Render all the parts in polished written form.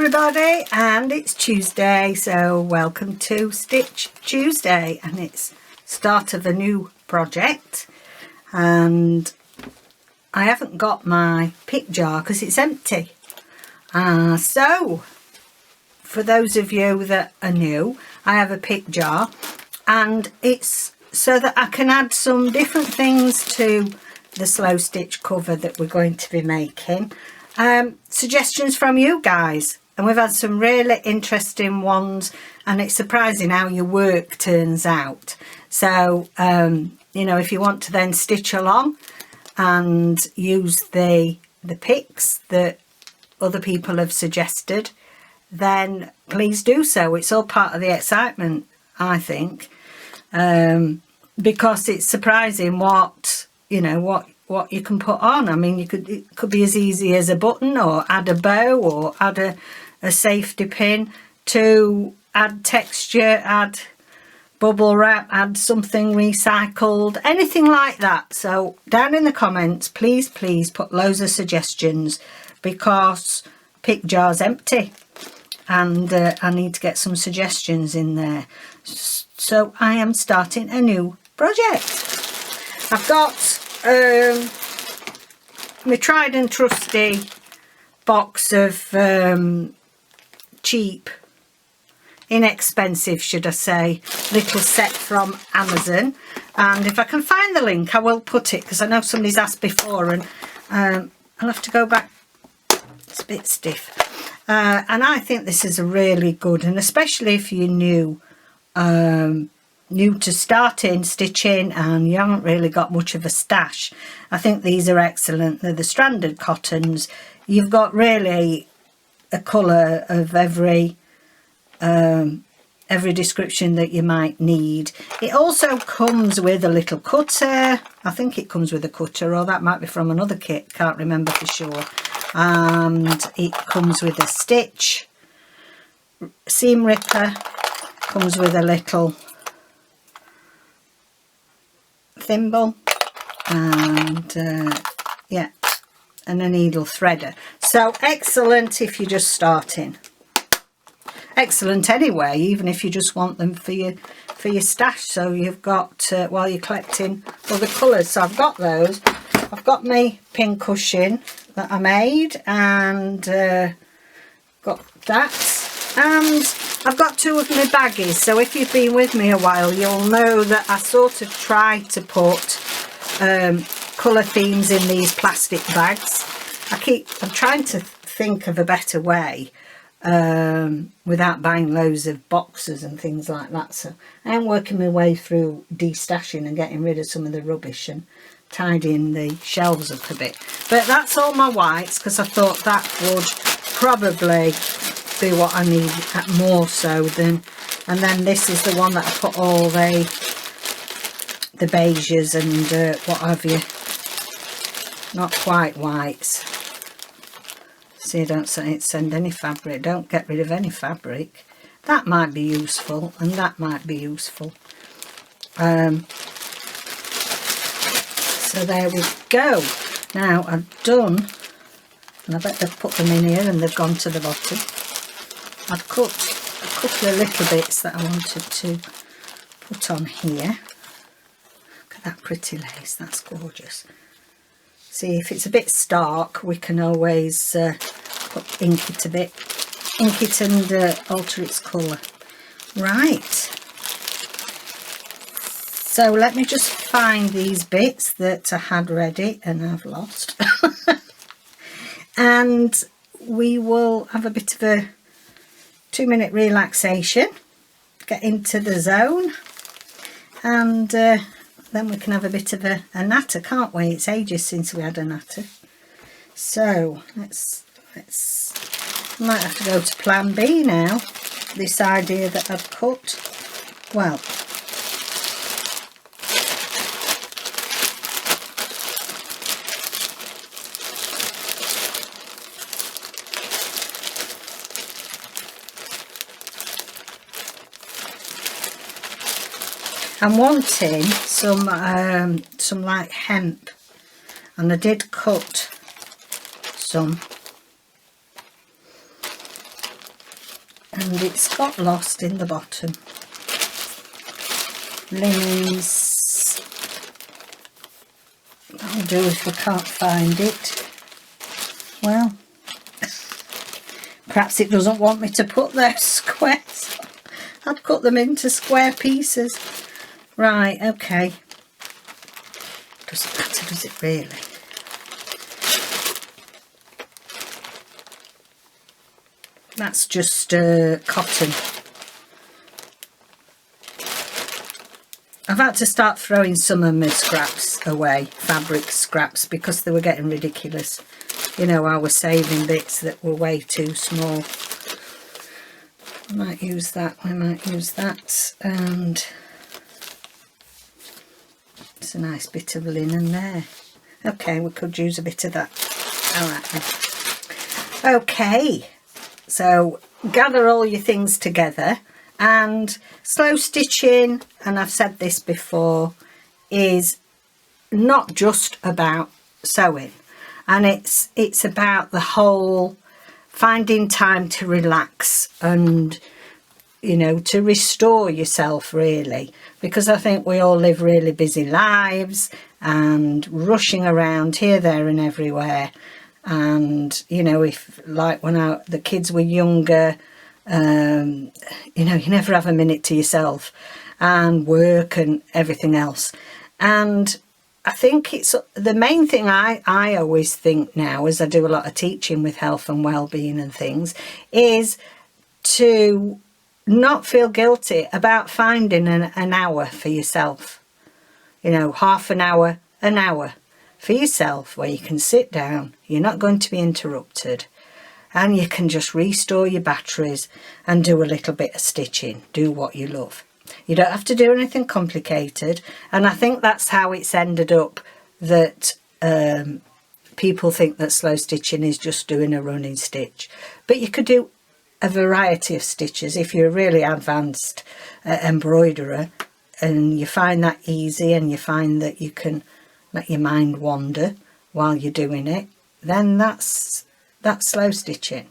everybody, and it's Tuesday, so welcome to Stitch Tuesday, and it's start of a new project. And I haven't got my pick jar because it's empty. So for those of you that are new, I have a pick jar, and it's so that I can add some different things to the slow stitch cover that we're going to be making. Suggestions from you guys, and we've had some really interesting ones, and it's surprising how your work turns out. So you know, if you want to then stitch along and use the picks that other people have suggested, then please do so. It's all part of the excitement, I think, because it's surprising what, you know, what you can put on. I mean, it could be as easy as a button, or add a bow, or add a safety pin, to add texture, add bubble wrap, add something recycled, anything like that. So down in the comments, please put loads of suggestions, because pick jar's empty, and I need to get some suggestions in there. So I am starting a new project. I've got my tried and trusty box of cheap, inexpensive, should I say, little set from Amazon. And if I can find the link, I will put it, because I know somebody's asked before, and I'll have to go back. It's a bit stiff. And I think this is a really good, and especially if you're new to starting stitching and you haven't really got much of a stash, I think these are excellent. They're the stranded cottons. You've got really a colour of every description that you might need. It also comes with a little cutter. I think it comes with a cutter, or that might be from another kit, can't remember for sure. And it comes with a stitch seam ripper, comes with a little thimble, and yeah, and a needle threader. So excellent if you're just starting. Excellent anyway, even if you just want them for your stash, so you've got while you're collecting other colours. So I've got those. I've got my pin cushion that I made, and got that, and I've got two of my baggies. So if you've been with me a while, you'll know that I sort of try to put colour themes in these plastic bags. I'm trying to think of a better way without buying loads of boxes and things like that. So I am working my way through destashing and getting rid of some of the rubbish and tidying the shelves up a bit. But that's all my whites, because I thought that would probably be what I need more so than, and then this is the one that I put all the beiges and what have you, not quite whites. See, don't send any fabric, don't get rid of any fabric. That might be useful, and that might be useful. So there we go. Now I've done, and I bet they've put them in here and they've gone to the bottom. I've cut a couple of little bits that I wanted to put on here. Look at that pretty lace, that's gorgeous. See, if it's a bit stark, we can always ink it a bit, ink it and alter its colour. Right. So let me just find these bits that I had ready and I've lost. And we will have a bit of a 2-minute relaxation, get into the zone, and then we can have a bit of a natter, can't we? It's ages since we had a natter. So let's might have to go to plan B now. This idea that I've cut, well, I'm wanting some like hemp, and I did cut some and it's got lost in the bottom. Linens, that'll do if we can't find it. Well, perhaps it doesn't want me to put those squares. I've cut them into square pieces. Right, okay. Doesn't matter, does it really? That's just cotton. I've had to start throwing some of my scraps away, fabric scraps, because they were getting ridiculous. You know, I was saving bits that were way too small. I might use that, I might use that, and it's a nice bit of linen there. Okay, we could use a bit of that. Alright then. Okay, so gather all your things together, and slow stitching, and I've said this before, is not just about sewing, and it's about the whole finding time to relax and, you know, to restore yourself really, because I think we all live really busy lives and rushing around here, there and everywhere. And, you know, if like when the kids were younger, you know, you never have a minute to yourself, and work and everything else. And I think it's the main thing I always think now, as I do a lot of teaching with health and well-being and things, is to not feel guilty about finding an hour for yourself. You know, half an hour for yourself, where you can sit down, you're not going to be interrupted, and you can just restore your batteries and do a little bit of stitching, do what you love. You don't have to do anything complicated, and I think that's how it's ended up, that people think that slow stitching is just doing a running stitch, but you could do a variety of stitches if you're a really advanced embroiderer, and you find that easy, and you find that you can let your mind wander while you're doing it, then that's slow stitching.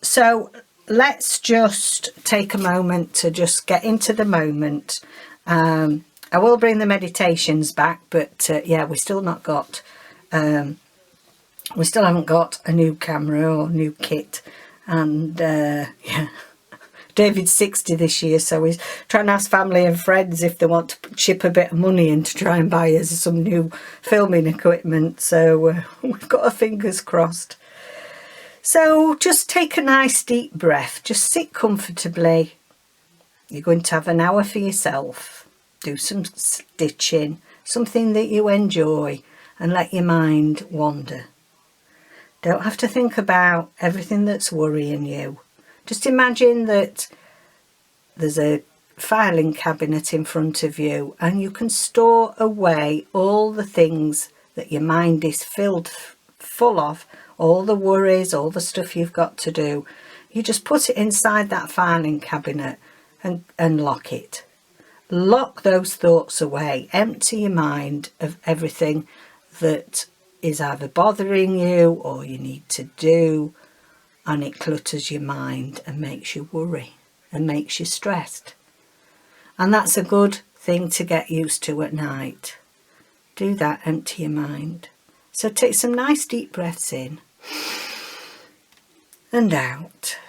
So let's just take a moment to just get into the moment. I will bring the meditations back, but yeah, we still haven't got a new camera or new kit, and yeah, David's 60 this year, so he's trying to ask family and friends if they want to chip a bit of money in to try and buy us some new filming equipment. So we've got our fingers crossed. So just take a nice deep breath, just sit comfortably. You're going to have an hour for yourself. Do some stitching, something that you enjoy, and let your mind wander. Don't have to think about everything that's worrying you. Just imagine that there's a filing cabinet in front of you, and you can store away all the things that your mind is filled full of, all the worries, all the stuff you've got to do. You just put it inside that filing cabinet and lock it. Lock those thoughts away. Empty your mind of everything that is either bothering you or you need to do, and it clutters your mind and makes you worry and makes you stressed. And that's a good thing to get used to at night. Do that, empty your mind. So take some nice deep breaths in and out,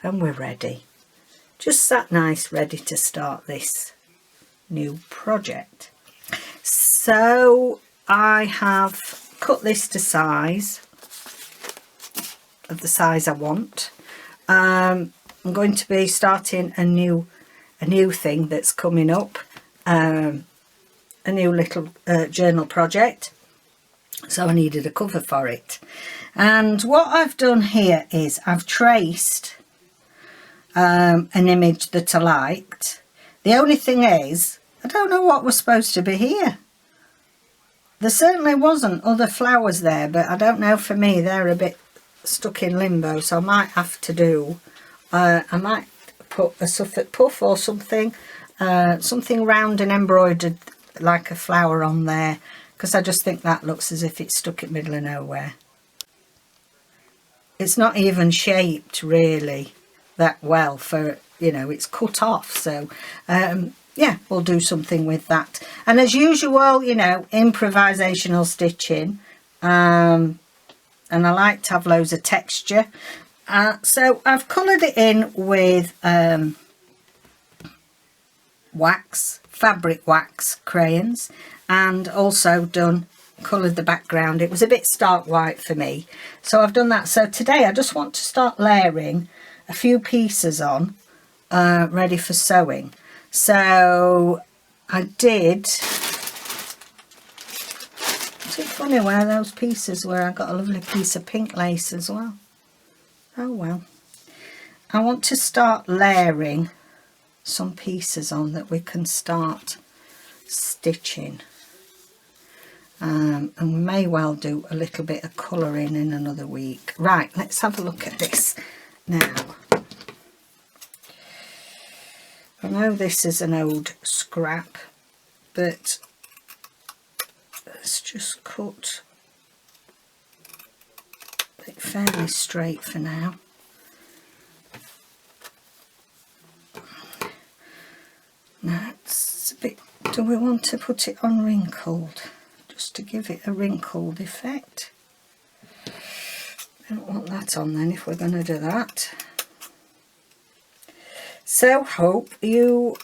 and we're ready. Just sat nice, ready to start this new project. So I have cut this to size, of the size I want. I'm going to be starting a new thing that's coming up, a new little journal project, so I needed a cover for it. And what I've done here is I've traced an image that I liked. The only thing is, I don't know what was supposed to be here. There certainly wasn't other flowers there, but I don't know, for me they're a bit stuck in limbo, so I might have to do, I might put a Suffolk puff or something, something round and embroidered like a flower on there, because I just think that looks as if it's stuck in the middle of nowhere. it's not even shaped really that well for, you know, it's cut off. So yeah, we'll do something with that. And as usual, you know, improvisational stitching, and I like to have loads of texture. So I've coloured it in with wax, fabric wax crayons, and also coloured the background. It was a bit stark white for me, so I've done that. So today I just want to start layering a few pieces on, ready for sewing. So I did, is it funny where those pieces were? I got a lovely piece of pink lace as well. Oh well. I want to start layering some pieces on that we can start stitching. And we may well do a little bit of colouring in another week. Right, let's have a look at this now. I know this is an old scrap, but let's just cut it fairly straight for now. Now it's a bit, do we want to put it on wrinkled? Just to give it a wrinkled effect. I don't want that on then if we're going to do that. So hope you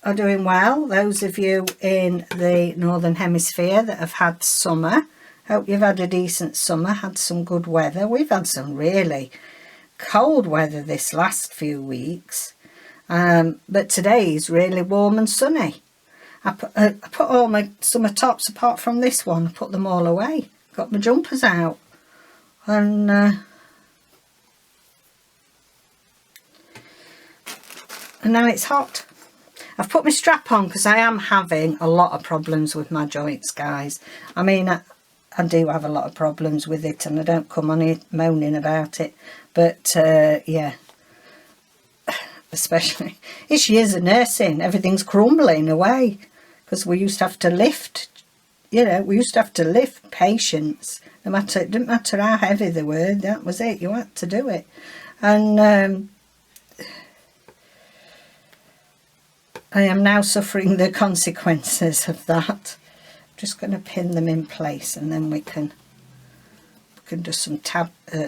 are doing well, those of you in the Northern Hemisphere that have had summer. Hope you've had a decent summer, had some good weather. We've had some really cold weather this last few weeks, but today is really warm and sunny. I put all my summer tops apart from this one, I put them all away. Got my jumpers out, and now it's hot. I've put my strap on because I am having a lot of problems with my joints, guys. I mean, I do have a lot of problems with it, and I don't come on here moaning about it, but yeah, especially it's years of nursing, everything's crumbling away, because we used to have to lift, you know, we used to have to lift patients, no matter, it didn't matter how heavy they were, that was it, you had to do it. And I am now suffering the consequences of that. I'm just going to pin them in place, and then we can do some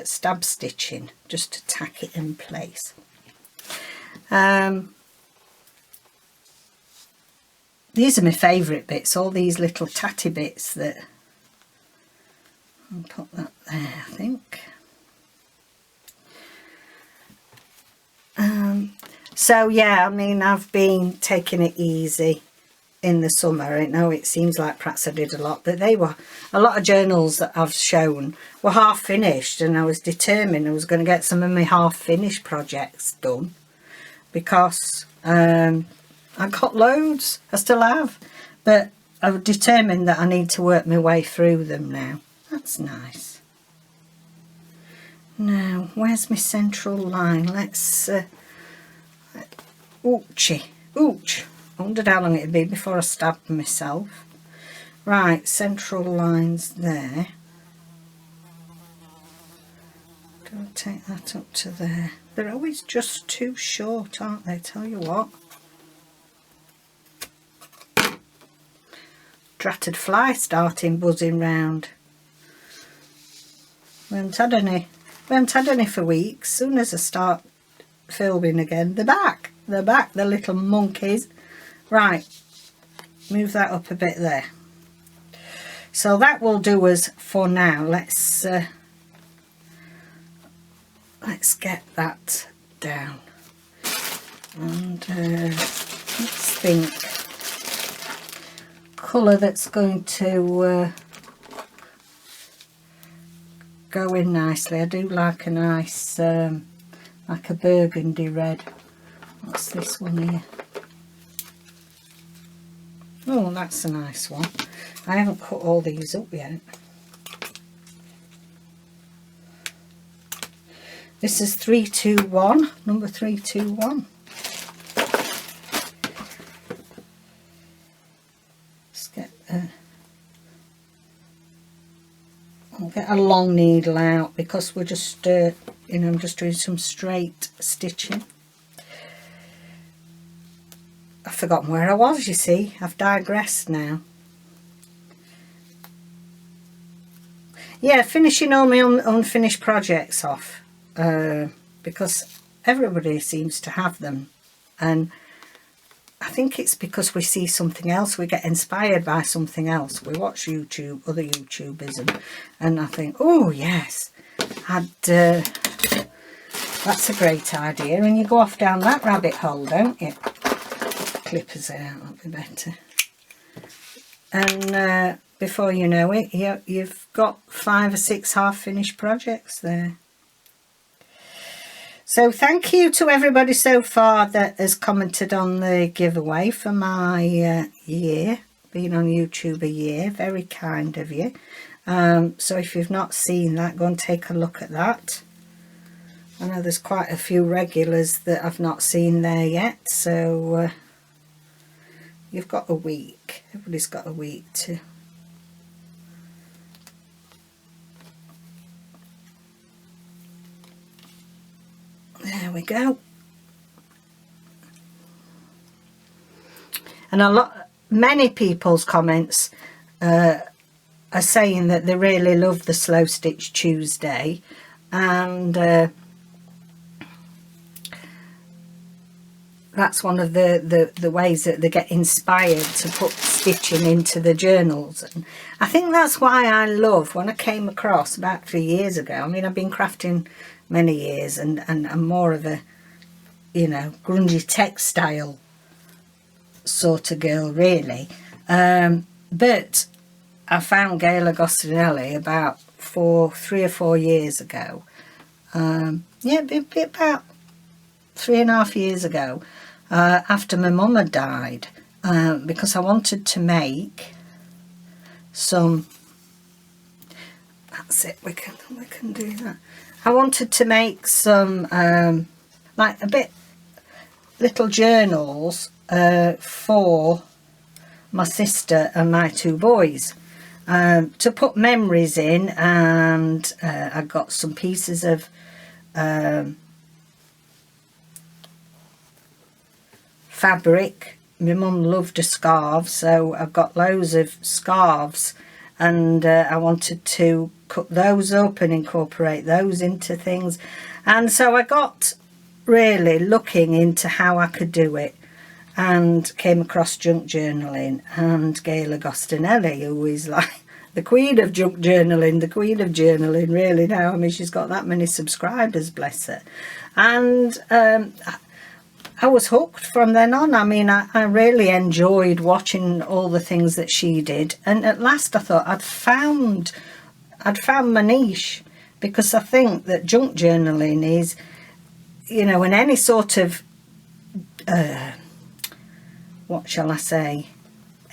stab stitching just to tack it in place. These are my favourite bits, all these little tatty bits that, I'll put that there, I think. So yeah, I mean, I've been taking it easy in the summer. I know it seems like perhaps I did a lot, but they were, a lot of journals that I've shown were half finished, and I was determined I was going to get some of my half finished projects done, because I got loads, I still have, but I've determined that I need to work my way through them now. That's nice. Now, where's my central line? Let's ooch. I wondered how long it'd be before I stabbed myself. Right, central lines there. Do I take that up to there? They're always just too short, aren't they? Tell you what. Dratted fly starting buzzing round. We haven't had any. We haven't had any for weeks. As soon as I start filming again, they're back. They're back, the little monkeys. Right, move that up a bit there. So that will do us for now. Let's get that down. And let's think. Colour that's going to go in nicely. I do like a nice, like a burgundy red. What's this one here? Oh, that's a nice one. I haven't cut all these up yet. This is 321, number 321. Let's get I'll get a long needle out because we're just, you know, I'm just doing some straight stitching. I've forgotten where I was, you see. I've digressed now. Yeah, finishing all my unfinished projects off, because everybody seems to have them, and I think it's because we see something else, we get inspired by something else. We watch YouTube, other YouTubers, and I think, oh yes, that's a great idea, and you go off down that rabbit hole, don't you? Clippers out, that'll be better. And before you know it, you've got 5 or 6 half-finished projects there. So thank you to everybody so far that has commented on the giveaway for my year, being on YouTube a year. Very kind of you. So if you've not seen that, go and take a look at that. I know there's quite a few regulars that I've not seen there yet, so you've got a week. Everybody's got a week to... There we go. And many people's comments are saying that they really love the Slow Stitch Tuesday, and that's one of the ways that they get inspired to put stitching into the journals. And I think that's why I love, when I came across about 3 years ago, I mean, I've been crafting many years, and I'm more of a, you know, grungy textile sort of girl, really. But I found Gayle Agostinelli about 3 or 4 years ago. Yeah, about 3.5 years ago, after my mum had died, because I wanted to make some... That's it, we can do that. I wanted to make some like a bit little journals for my sister and my 2 boys, to put memories in, and I got some pieces of fabric. My mum loved a scarf, so I've got loads of scarves, and I wanted to cut those up and incorporate those into things. And so I got really looking into how I could do it, and came across junk journaling and Gayle Agostinelli, who is like the queen of junk journaling, the queen of journaling really now. I mean, she's got that many subscribers, bless her. And I was hooked from then on. I mean, I really enjoyed watching all the things that she did, and at last I thought I'd found my niche, because I think that junk journaling is, you know, in any sort of what shall I say,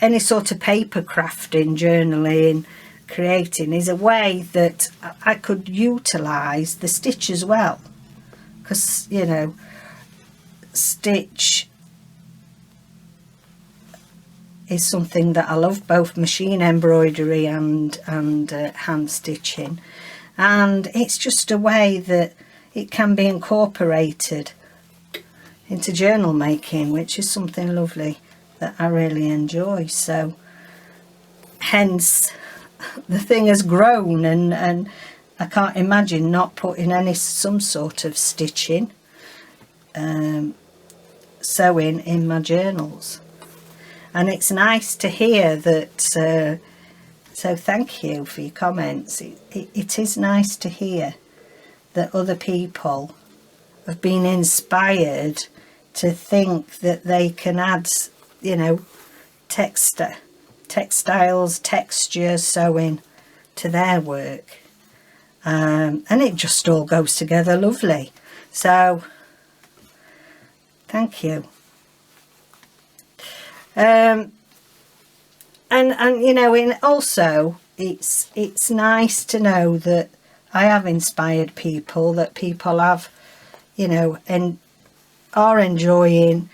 any sort of paper crafting, journaling, creating, is a way that I could utilise the stitch as well, because, you know, stitch is something that I love, both machine embroidery and hand stitching, and it's just a way that it can be incorporated into journal making, which is something lovely that I really enjoy. So hence the thing has grown, and I can't imagine not putting some sort of stitching, sewing in my journals. And it's nice to hear that, so thank you for your comments. It is nice to hear that other people have been inspired to think that they can add, you know, textiles, texture, sewing to their work. And it just all goes together lovely. So thank you. And you know, also it's nice to know that I have inspired people, that people have, you know, and are enjoying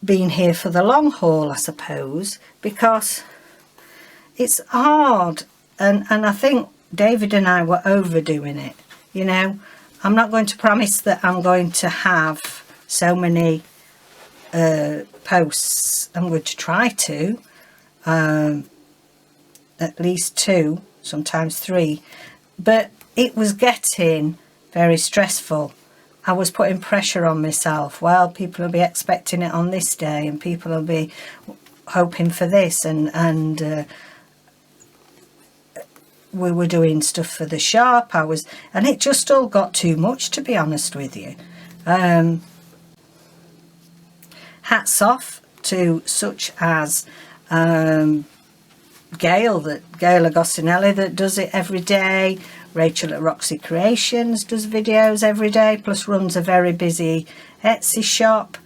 being here for the long haul, I suppose, because it's hard, and I think David and I were overdoing it, you know. I'm not going to promise that I'm going to have so many posts. I'm going to try to, at least 2, sometimes 3, but it was getting very stressful. I was putting pressure on myself. Well, people will be expecting it on this day, and people will be hoping for this, and we were doing stuff for the shop. And it just all got too much, to be honest with you. Hats off to such as Gayle Agostinelli, that does it every day. Rachel at Roxy Creations does videos every day, plus runs a very busy Etsy shop.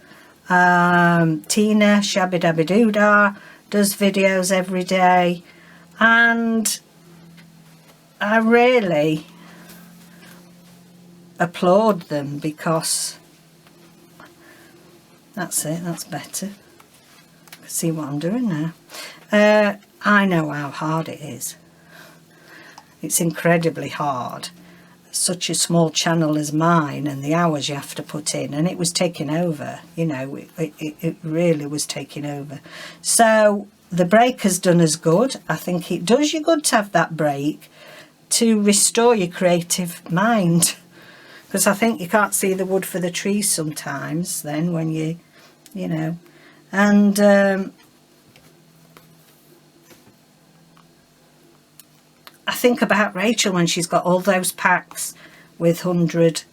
Tina Shabby Dabby Doodah does videos every day, and I really applaud them, because that's it, that's better. I can see what I'm doing now. I know how hard it is. It's incredibly hard. Such a small channel as mine, and the hours you have to put in, and it was taking over, you know, it really was taking over. So the break has done us good. I think it does you good to have that break to restore your creative mind, because I think you can't see the wood for the trees sometimes then when you know. And I think about Rachel when she's got all those packs with 100,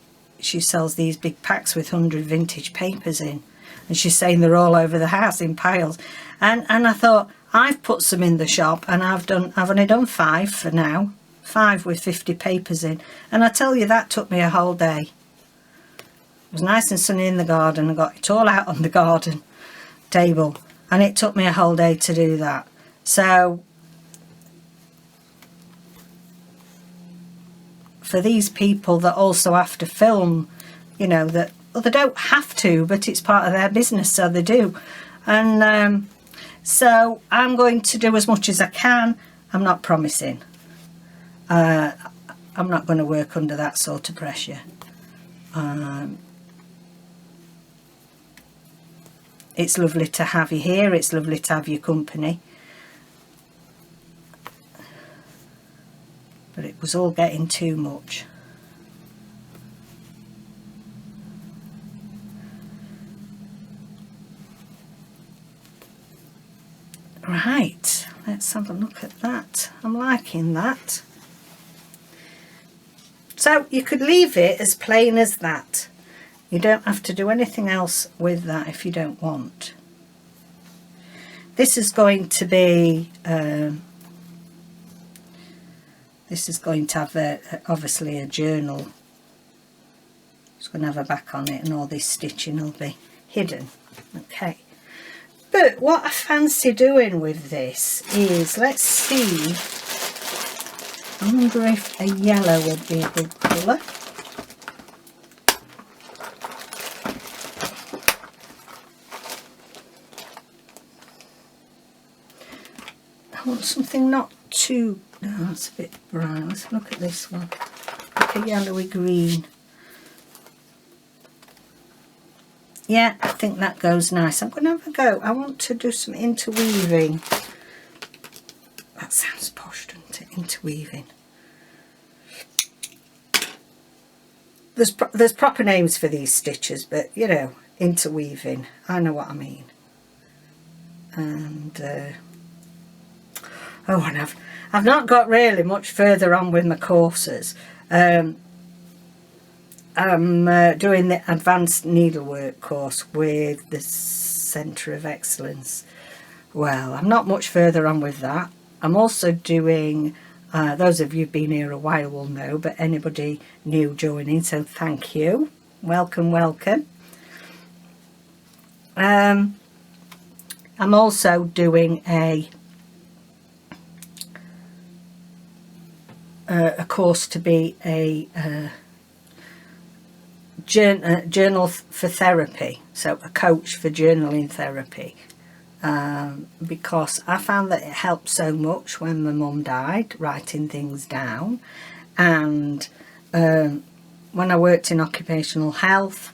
she sells these big packs with 100 vintage papers in, and she's saying they're all over the house in piles. And I thought, I've put some in the shop, and I've only done 5 for now, 5 with 50 papers in, and I tell you, that took me a whole day. It was nice and sunny in the garden. I got it all out on the garden table, and it took me a whole day to do that. So for these people that also have to film, you know, that, well, they don't have to, but it's part of their business, so they do. And so I'm going to do as much as I can. I'm not promising. I'm not going to work under that sort of pressure. It's lovely to have you here. It's lovely to have your company. But it was all getting too much. Right, let's have a look at that. I'm liking that. So you could leave it as plain as that. You don't have to do anything else with that if you don't want. This is going to be this is going to have obviously a journal. It's going to have a back on it, and all this stitching will be hidden. Okay. But what I fancy doing with this is, let's see, I wonder if a yellow would be a good colour. I want something not too, no, that's a bit bright. Let's look at this one, like a yellowy green. Yeah, I think that goes nice. I'm going to have a go. I want to do some interweaving. That sounds posh, doesn't it? Interweaving. There's proper names for these stitches, but you know, interweaving. I know what I mean. And oh, and I've not got really much further on with my courses. I'm doing the advanced needlework course with the Centre of Excellence. Well, I'm not much further on with that. I'm also doing, those of you who've been here a while will know, but anybody new joining, so thank you. Welcome, welcome. I'm also doing a course to be a journal for therapy, so a coach for journaling therapy. because I found that it helped so much when my mum died, writing things down. And when I worked in occupational health,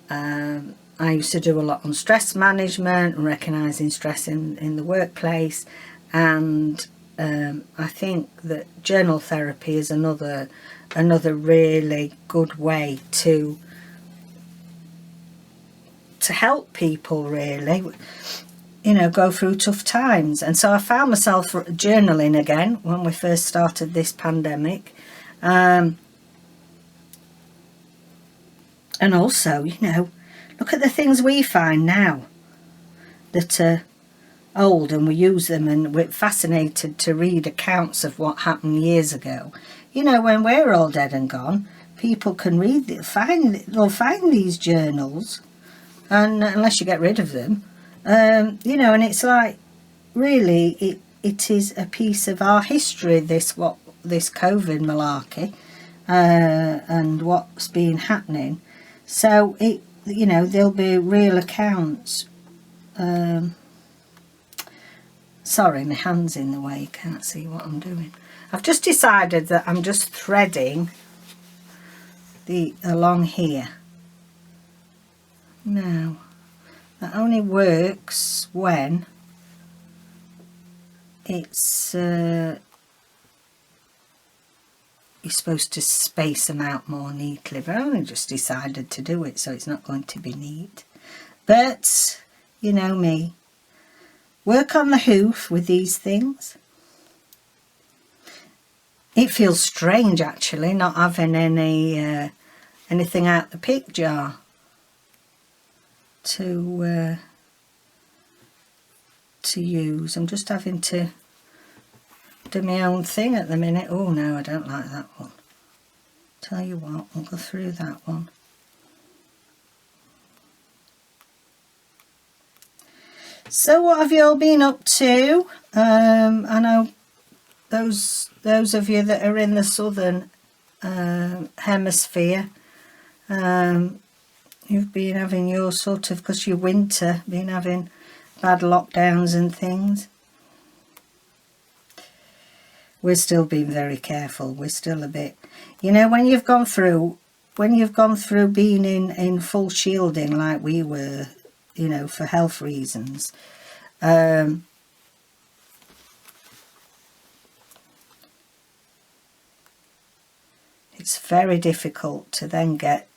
I used to do a lot on stress management and recognising stress in the workplace. And I think that journal therapy is another really good way to help people, really, you know, go through tough times. And so I found myself journaling again when we first started this pandemic. And also, you know, look at the things we find now that are old, and we use them, and we're fascinated to read accounts of what happened years ago. You know, when we're all dead and gone, people can read, they'll find these journals, and unless you get rid of them, you know, and it's like, really, it is a piece of our history, this COVID malarkey, and what's been happening. So it, you know, there'll be real accounts. Sorry, my hand's in the way, you can't see what I'm doing. I've just decided that I'm just threading along here. Now, that only works when it's you're supposed to space them out more neatly, but I only just decided to do it, so it's not going to be neat. But you know me, work on the hoof with these things. It feels strange actually not having anything out the pick jar to use. I'm just having to do my own thing at the minute. Oh no, I don't like that one. Tell you what, we'll go through that one. So what have you all been up to? I know those of you that are in the southern hemisphere, you've been having your sort of, because you're winter, been having bad lockdowns and things. We're still being very careful. We're still a bit, you know, when you've gone through being in full shielding like we were, you know, for health reasons, it's very difficult to then get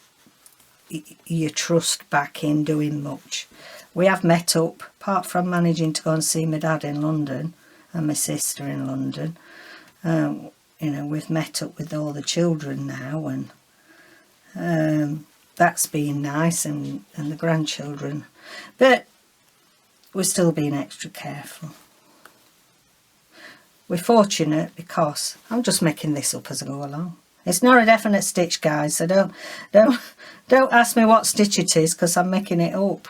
your trust back in doing much. We have met up, apart from managing to go and see my dad in London and my sister in London. You know, we've met up with all the children now, and that's been nice, and the grandchildren, but we're still being extra careful. We're fortunate because I'm just making this up as I go along. It's not a definite stitch, guys, so don't ask me what stitch it is, because I'm making it up.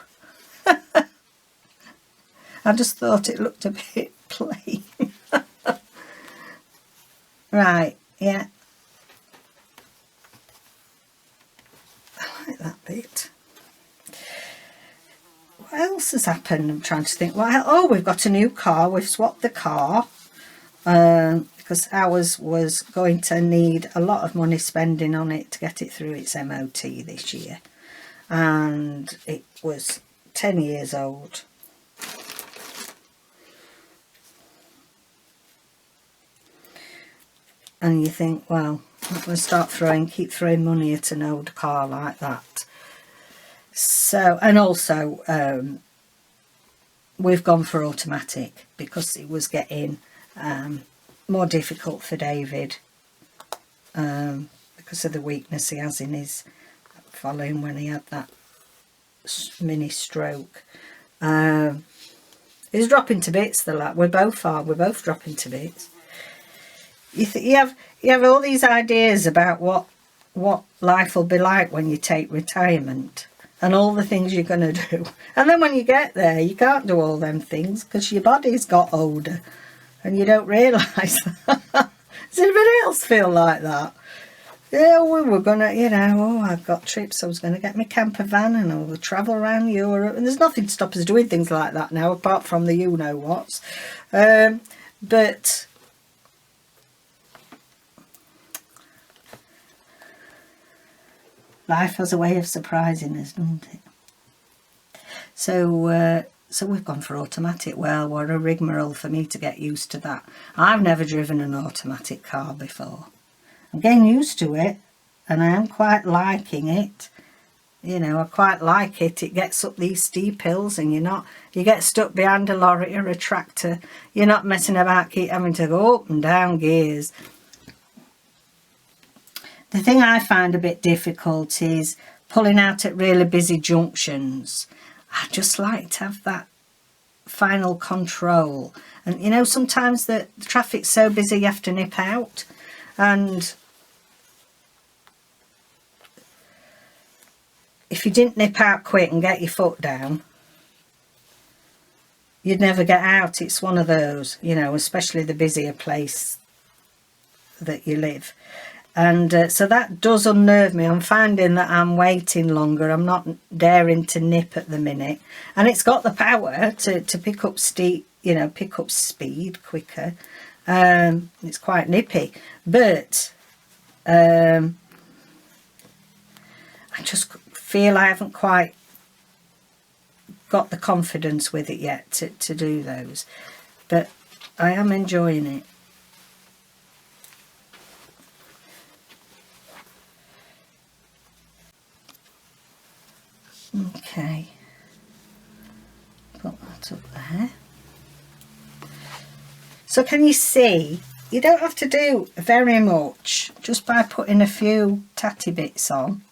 I just thought it looked a bit plain. Right, yeah. I like that bit. What else has happened? I'm trying to think. Oh, we've got a new car. We've swapped the car. Because ours was going to need a lot of money spending on it to get it through its MOT this year. And it was 10 years old. And you think, well, I'm not going to keep throwing money at an old car like that. So, and also, we've gone for automatic because it was getting more difficult for David because of the weakness he has in his following when he had that mini stroke. He's dropping to bits, the lad. We're both dropping to bits. You have all these ideas about what life will be like when you take retirement and all the things you're going to do, and then when you get there you can't do all them things because your body's got older and you don't realise that. Does anybody else feel like that? Yeah, we were gonna, you know, oh, I've got trips. I was gonna get my camper van and I will travel around Europe. And there's nothing to stop us doing things like that now, apart from the you know whats. But life has a way of surprising us, doesn't it? So we've gone for automatic. Well, what a rigmarole for me to get used to that. I've never driven an automatic car before. I'm getting used to it, and I am quite liking it. You know, I quite like it. It gets up these steep hills, and you get stuck behind a lorry or a tractor. You're not messing about, keep having to go up and down gears. The thing I find a bit difficult is pulling out at really busy junctions. I just like to have that final control. And you know, sometimes the traffic's so busy you have to nip out. And if you didn't nip out quick and get your foot down, you'd never get out. It's one of those, you know, especially the busier place that you live. And so that does unnerve me. I'm finding that I'm waiting longer. I'm not daring to nip at the minute. And it's got the power to pick up pick up speed quicker. It's quite nippy. But I just feel I haven't quite got the confidence with it yet to do those. But I am enjoying it. Okay, put that up there. So can you see, you don't have to do very much just by putting a few tatty bits on,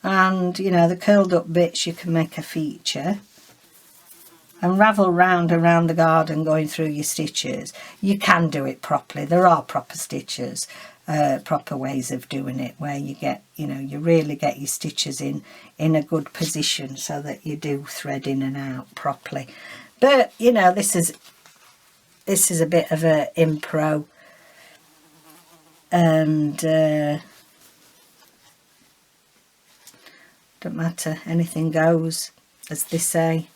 and you know, the curled up bits you can make a feature and ravel round around the garden going through your stitches. You can do it properly. There are proper stitches, proper ways of doing it, where you get, you know, you really get your stitches in a good position so that you do thread in and out properly. But you know, this is a bit of a impro, and don't matter, anything goes, as they say.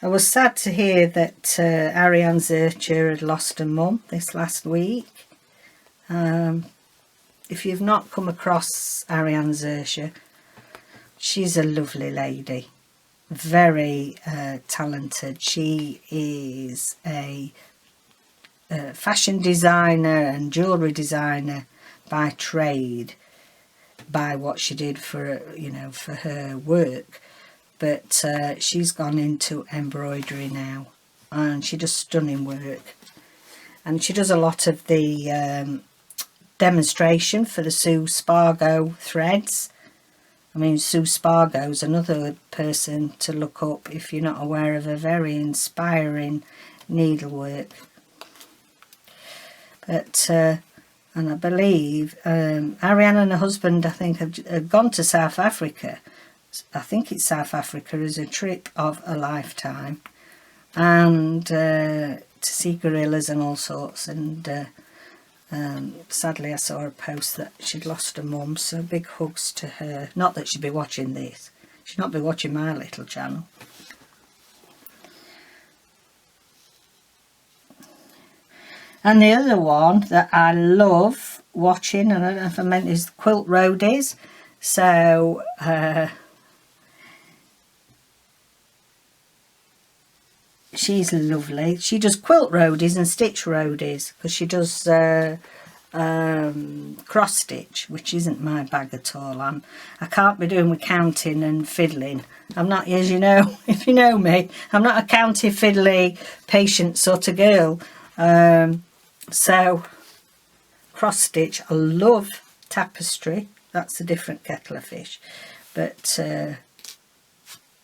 I was sad to hear that Ariane Zurcher had lost her mum this last week. If you've not come across Ariane Zurcher, she's a lovely lady, very talented. She is a fashion designer and jewellery designer by trade, by what she did for, you know, for her work. But she's gone into embroidery now, and she does stunning work. And she does a lot of the demonstration for the Sue Spargo threads. I mean, Sue Spargo's another person to look up if you're not aware of her very inspiring needlework. But and I believe Ariane and her husband, I think, have gone to South Africa. I think it's South Africa as a trip of a lifetime, and to see gorillas and all sorts. And sadly I saw a post that she'd lost her mum, so big hugs to her. Not that she'd be watching this, she'd not be watching my little channel. And the other one that I love watching, and I don't know if I meant, is Quilt Roadies. So she's lovely. She does quilt roadies and stitch roadies, because she does cross stitch, which isn't my bag at all. I can't be doing with counting and fiddling. I'm not, as you know, if you know me, I'm not a county fiddly patient sort of girl. So cross stitch, I love tapestry. That's a different kettle of fish. But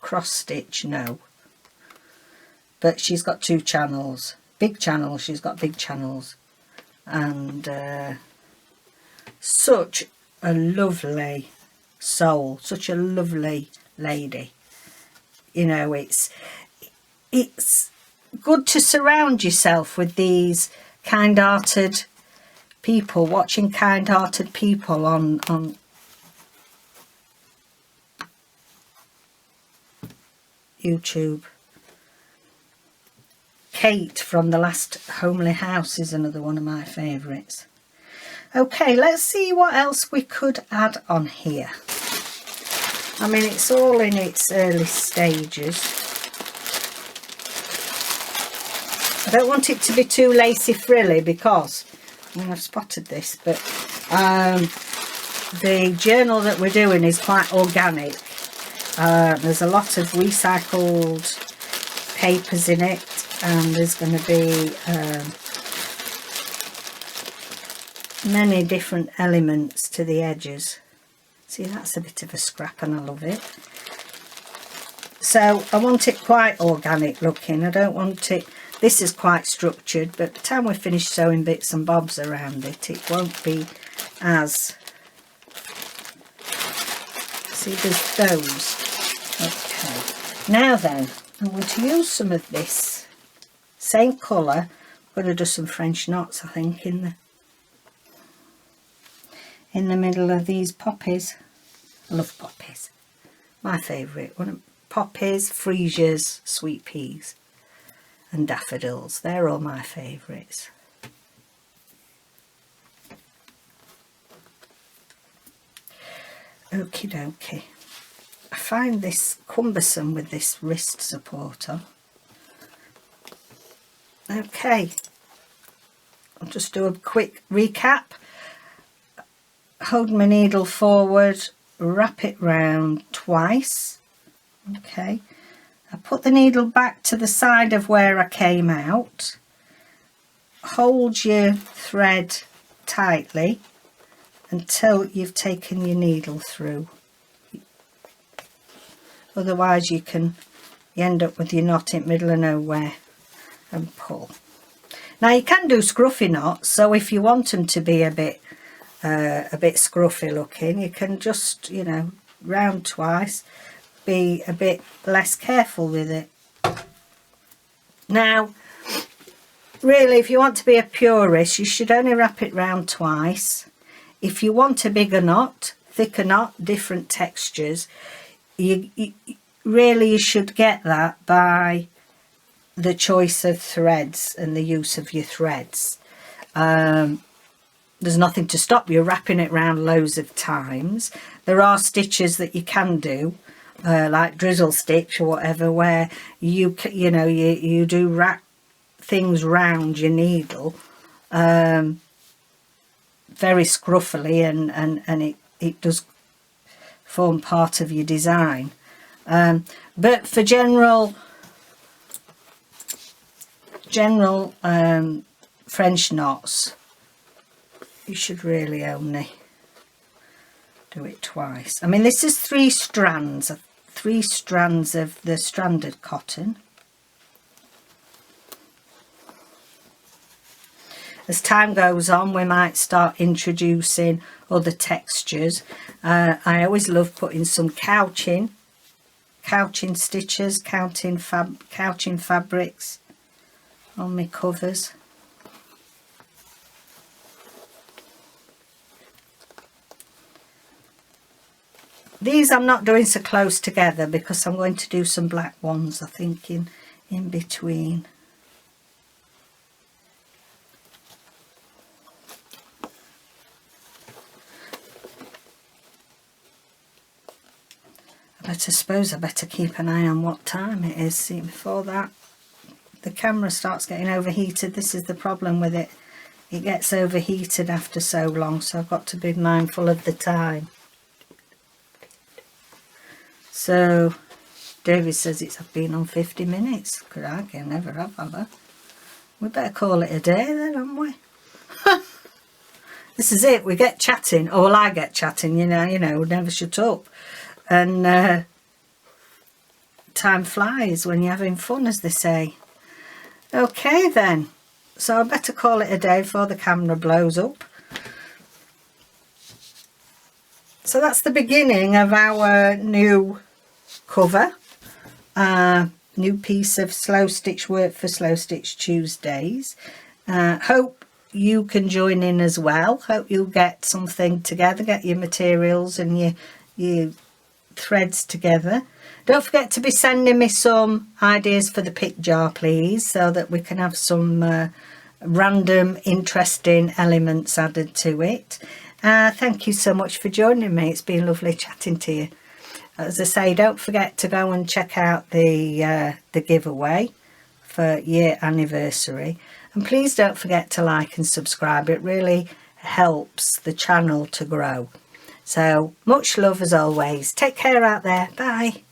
cross stitch, no. But she's got two channels, big channels. She's got big channels, and such a lovely soul, such a lovely lady. You know, it's good to surround yourself with these kind-hearted people, watching kind-hearted people on YouTube. Kate from The Last Homely House is another one of my favourites. Okay, let's see what else we could add on here. I mean, it's all in its early stages. I don't want it to be too lacy frilly because, I mean, I've spotted this, but the journal that we're doing is quite organic. There's a lot of recycled papers in it, and there's going to be many different elements to the edges. See, that's a bit of a scrap and I love it. So I want it quite organic looking. I don't want it, this is quite structured, but by the time we finish sewing bits and bobs around it, it won't be as, see, there's those. Okay, now then, I'm going to use some of this same colour. I'm going to do some French knots, I think, in the middle of these poppies. I love poppies. My favourite. One of poppies, freesias, sweet peas and daffodils. They're all my favourites. Okie dokie. I find this cumbersome with this wrist supporter. Okay. I'll just do a quick recap. Hold my needle forward, wrap it round twice. Okay, I put the needle back to the side of where I came out. Hold your thread tightly until you've taken your needle through. Otherwise you end up with your knot in the middle of nowhere, and pull. Now you can do scruffy knots, so if you want them to be a bit scruffy looking, you can just, you know, round twice, be a bit less careful with it. Now really, if you want to be a purist, you should only wrap it round twice. If you want a bigger knot, thicker knot, different textures, you should get that by the choice of threads and the use of your threads. There's nothing to stop you wrapping it round loads of times. There are stitches that you can do, like drizzle stitch or whatever, where you do wrap things round your needle very scruffily, and it does form part of your design. But for general French knots, you should really only do it twice. I mean, this is three strands of the stranded cotton. As time goes on, we might start introducing other textures. I always love putting some couching stitches, couching fabrics on my covers. These I'm not doing so close together because I'm going to do some black ones, I think, in between. But I suppose I better keep an eye on what time it is. See, before that the camera starts getting overheated. This is the problem with it. It gets overheated after so long, so I've got to be mindful of the time. So David says I've been on 50 minutes. Could argue, never have I? We better call it a day then, haven't we? This is it. We get chatting. Oh, well, I get chatting. You know, we never shut up. And time flies when you're having fun, as they say. Okay then. So I better call it a day before the camera blows up. So that's the beginning of our new cover. New piece of slow stitch work for Slow Stitch Tuesdays. Hope you can join in as well. Hope you'll get something together, get your materials and your threads together. Don't forget to be sending me some ideas for the pick jar, please, so that we can have some random interesting elements added to it. Thank you so much for joining me. It's been lovely chatting to you. As I say, don't forget to go and check out the giveaway for year anniversary, and please don't forget to like and subscribe. It really helps the channel to grow. So much love as always. Take care out there. Bye.